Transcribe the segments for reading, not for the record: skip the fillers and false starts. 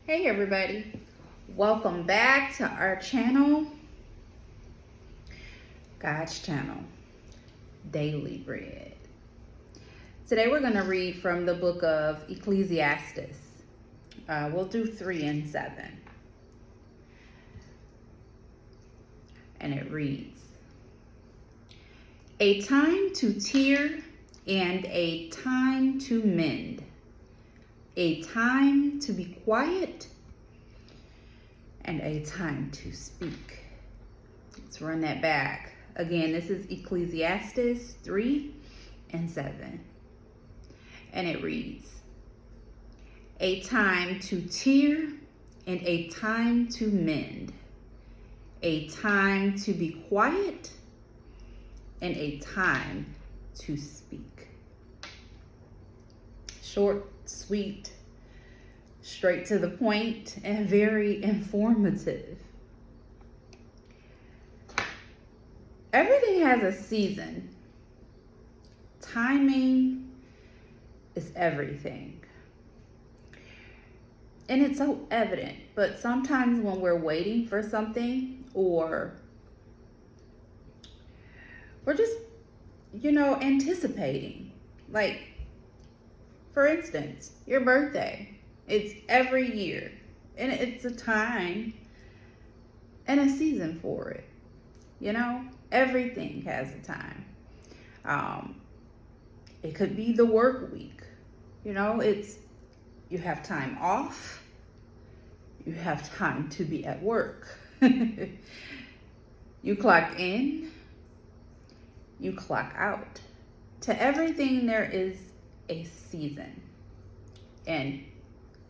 Hey everybody, welcome back to our channel, God's channel, Daily Bread. Today we're going to read from the book of Ecclesiastes. We'll do 3 and 7. And it reads, a time to tear and a time to mend. A time to be quiet and a time to speak. Let's run that back. Again, this is Ecclesiastes 3 and 7. And it reads, a time to tear and a time to mend. A time to be quiet and a time to speak. Short, sweet, straight to the point, and very informative. Everything has a season. Timing is everything. And it's so evident, but sometimes when we're waiting for something or we're just, anticipating, like, for instance, your birthday. It's every year. And it's a time and a season for it. Everything has a time. It could be the work week. You have time off. You have time to be at work. You clock in. You clock out. To everything there is a season. And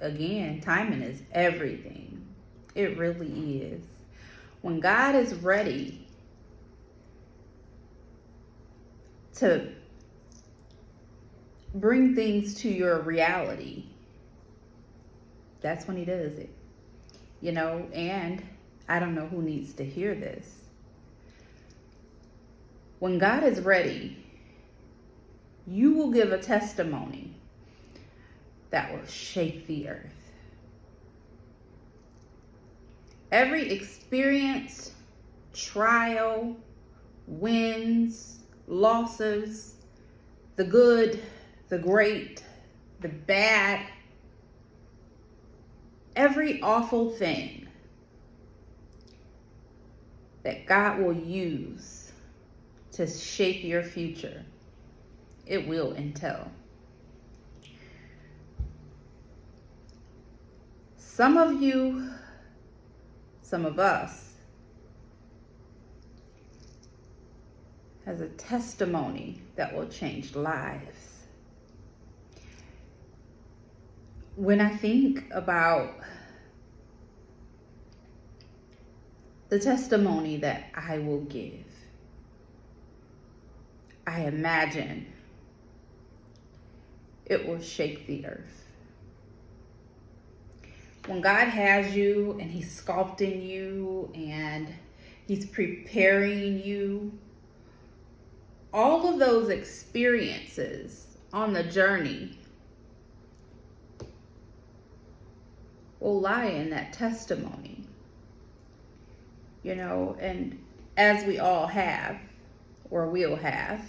again, timing is everything. It really is. When God is ready to bring things to your reality, that's when he does it. And I don't know who needs to hear this. When God is ready, you will give a testimony that will shake the earth. Every experience, trial, wins, losses, the good, the great, the bad, every awful thing that God will use to shape your future, it will entail. Some of you, some of us, has a testimony that will change lives. When I think about the testimony that I will give, I imagine it will shake the earth. When God has you and he's sculpting you and he's preparing you, all of those experiences on the journey will lie in that testimony. And as we all have or will have,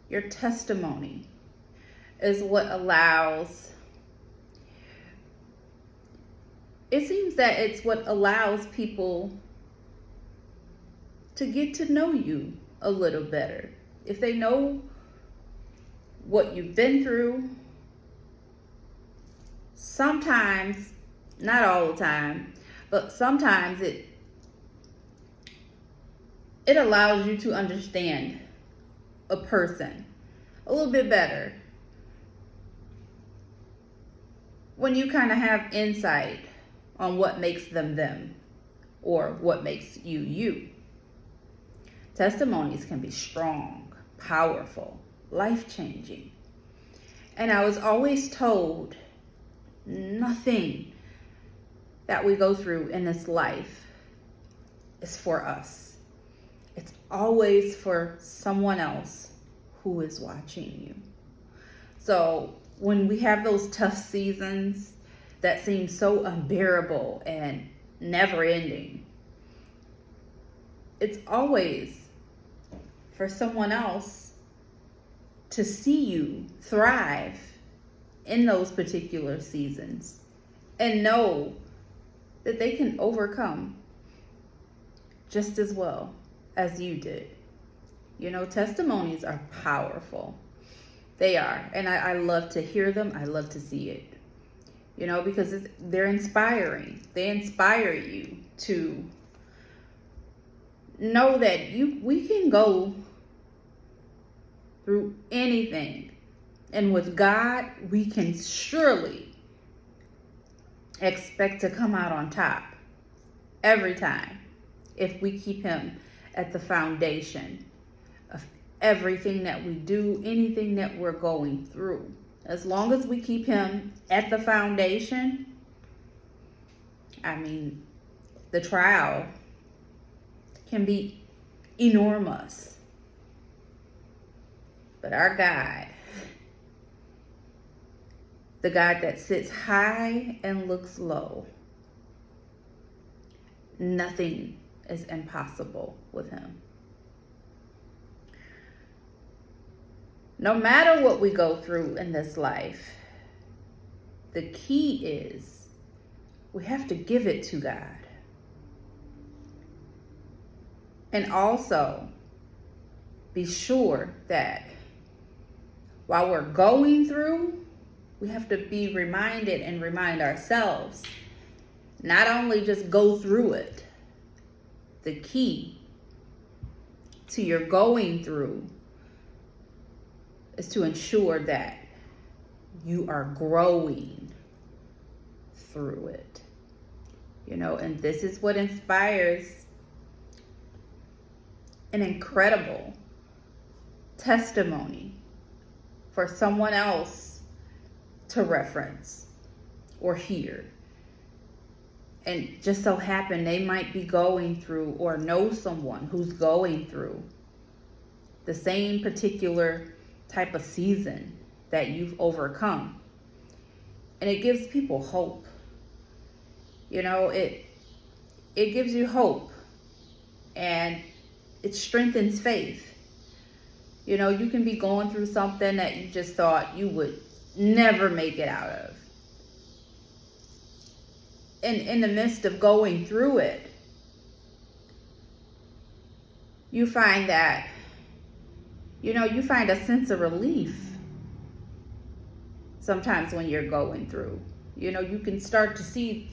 your testimony is what allows, it seems that it's what allows people to get to know you a little better. If they know what you've been through, sometimes, not all the time, but sometimes it allows you to understand a person a little bit better. When you kind of have insight on what makes them them or what makes you you. Testimonies can be strong, powerful, life-changing. And I was always told nothing that we go through in this life is for us. It's always for someone else who is watching you. So when we have those tough seasons that seem so unbearable and never ending, it's always for someone else to see you thrive in those particular seasons and know that they can overcome just as well as you did. You know, testimonies are powerful. They are. And I love to hear them. I love to see it. You know, because they're inspiring. They inspire you to know that we can go through anything. And with God, we can surely expect to come out on top every time if we keep him at the foundation of everything that we do, anything that we're going through. As long as we keep him at the foundation, I mean, the trial can be enormous. But our God, the God that sits high and looks low, nothing is impossible with him. No matter what we go through in this life, the key is we have to give it to God. And also be sure that while we're going through, we have to be reminded and remind ourselves, not only just go through it, the key to your going through is to ensure that you are growing through it. You know, and this is what inspires an incredible testimony for someone else to reference or hear. And just so happen they might be going through or know someone who's going through the same particular type of season that you've overcome. And it gives people hope. You know, it gives you hope and it strengthens faith. You know, you can be going through something that you just thought you would never make it out of. And in the midst of going through it, you find that, you know, you find a sense of relief sometimes when you're going through. You know, you can start to see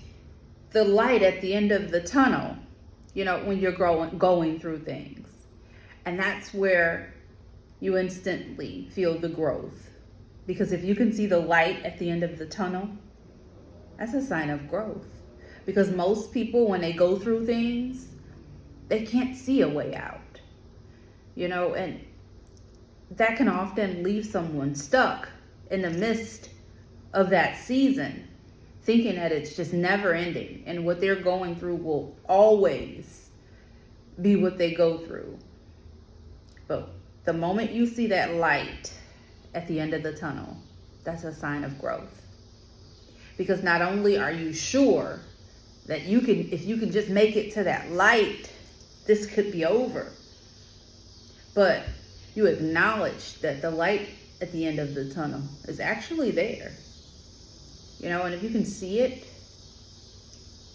the light at the end of the tunnel, you know, when you're going through things. And that's where you instantly feel the growth. Because if you can see the light at the end of the tunnel, that's a sign of growth. Because most people, when they go through things, they can't see a way out. You know, and that can often leave someone stuck in the midst of that season, thinking that it's just never ending and what they're going through will always be what they go through. But the moment you see that light at the end of the tunnel, that's a sign of growth. Because not only are you sure that you can, if you can just make it to that light, this could be over, but you acknowledge that the light at the end of the tunnel is actually there. You know, and if you can see it,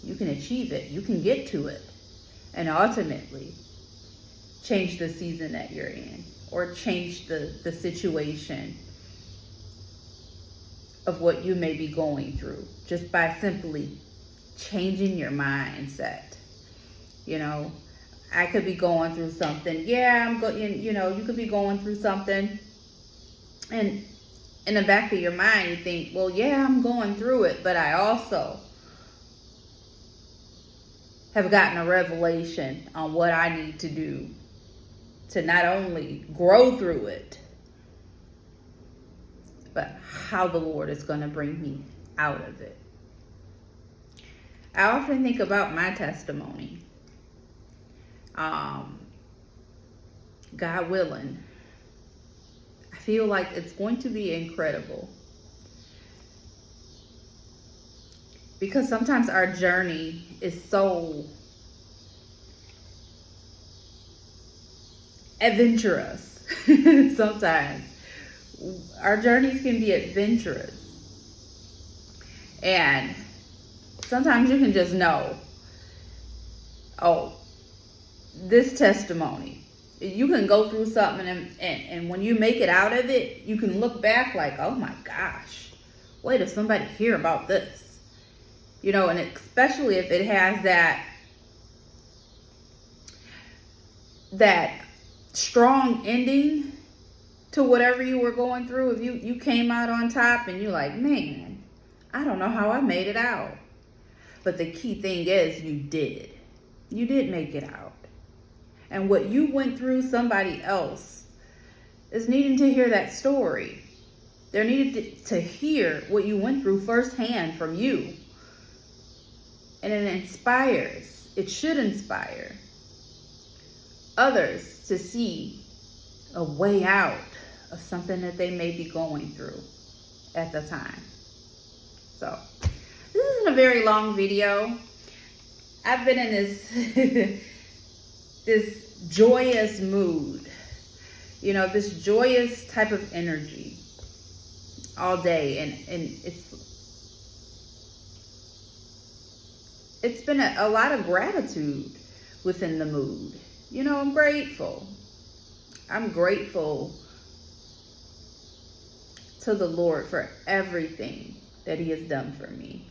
you can achieve it, you can get to it, and ultimately change the season that you're in, or change the situation of what you may be going through, just by simply changing your mindset. You know, I could be going through something. You know, you could be going through something, and in the back of your mind, you think, well, yeah, I'm going through it, but I also have gotten a revelation on what I need to do to not only grow through it, but how the Lord is going to bring me out of it. I often think about my testimony. God willing, I feel like it's going to be incredible Because sometimes our journey is so adventurous. Sometimes our journeys can be adventurous. And sometimes you can just know, oh, this testimony. You can go through something and when you make it out of it, you can look back like, oh my gosh, wait, if somebody hear about this. You know, and especially if it has that strong ending to whatever you were going through. If you came out on top and you're like, man, I don't know how I made it out. But the key thing is you did make it out. And what you went through, somebody else is needing to hear that story. They're needed to hear what you went through firsthand from you. And it should inspire others to see a way out of something that they may be going through at the time. So, this isn't a very long video. I've been in this joyous mood, you know, this joyous type of energy all day, and it's been a lot of gratitude within the mood. You know, I'm grateful to the Lord for everything that he has done for me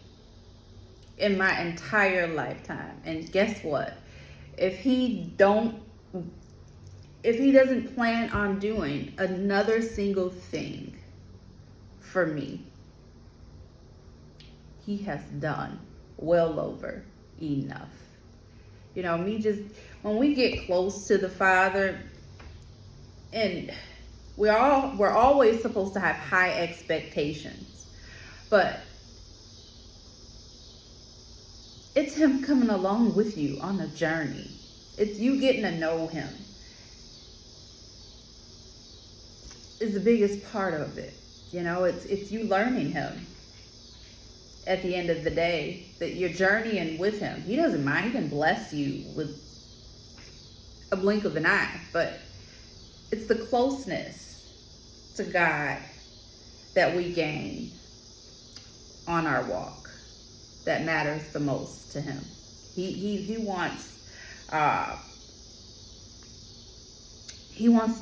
in my entire lifetime. And guess what? If he doesn't plan on doing another single thing for me, he has done well over enough. You know, when we get close to the Father, and we're always supposed to have high expectations, but it's him coming along with you on the journey. It's you getting to know him is the biggest part of it. You know, it's you learning him. At the end of the day, that you're journeying with him. He doesn't mind. He can bless you with a blink of an eye. But it's the closeness to God that we gain on our walk that matters the most to him. He wants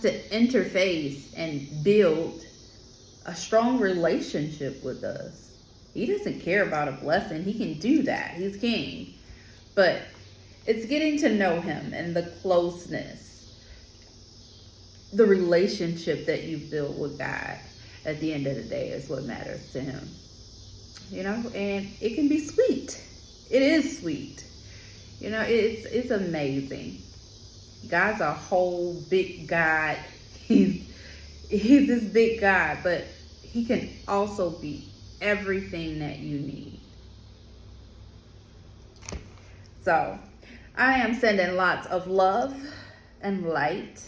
to interface and build a strong relationship with us. He doesn't care about a blessing. He can do that. He's king. But it's getting to know him and the closeness, the relationship that you build with God at the end of the day is what matters to him. You know, and it can be sweet. It is sweet. You know, it's amazing. God's a whole big God. He's this big God, but he can also be everything that you need. So, I am sending lots of love and light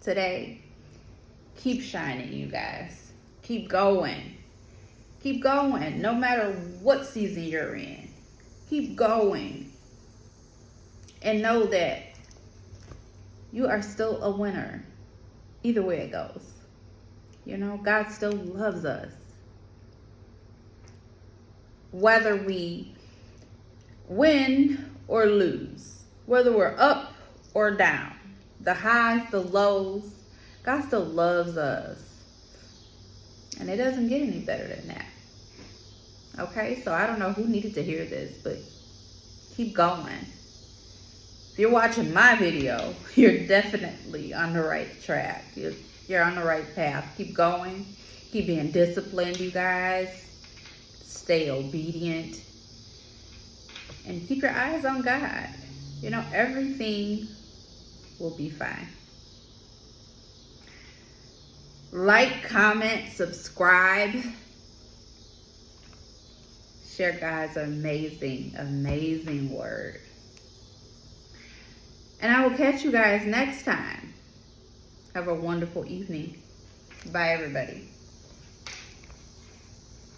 today. Keep shining, you guys. Keep going. Keep going, no matter what season you're in. Keep going. And know that you are still a winner, either way it goes. You know, God still loves us. Whether we win or lose, whether we're up or down, the highs, the lows, God still loves us. And it doesn't get any better than that. Okay, so I don't know who needed to hear this, but keep going. If you're watching my video, you're definitely on the right track. You're on the right path. Keep going. Keep being disciplined, you guys. Stay obedient. And keep your eyes on God. You know, everything will be fine. Like, comment, subscribe. Share God's amazing, amazing word. And I will catch you guys next time. Have a wonderful evening. Bye, everybody.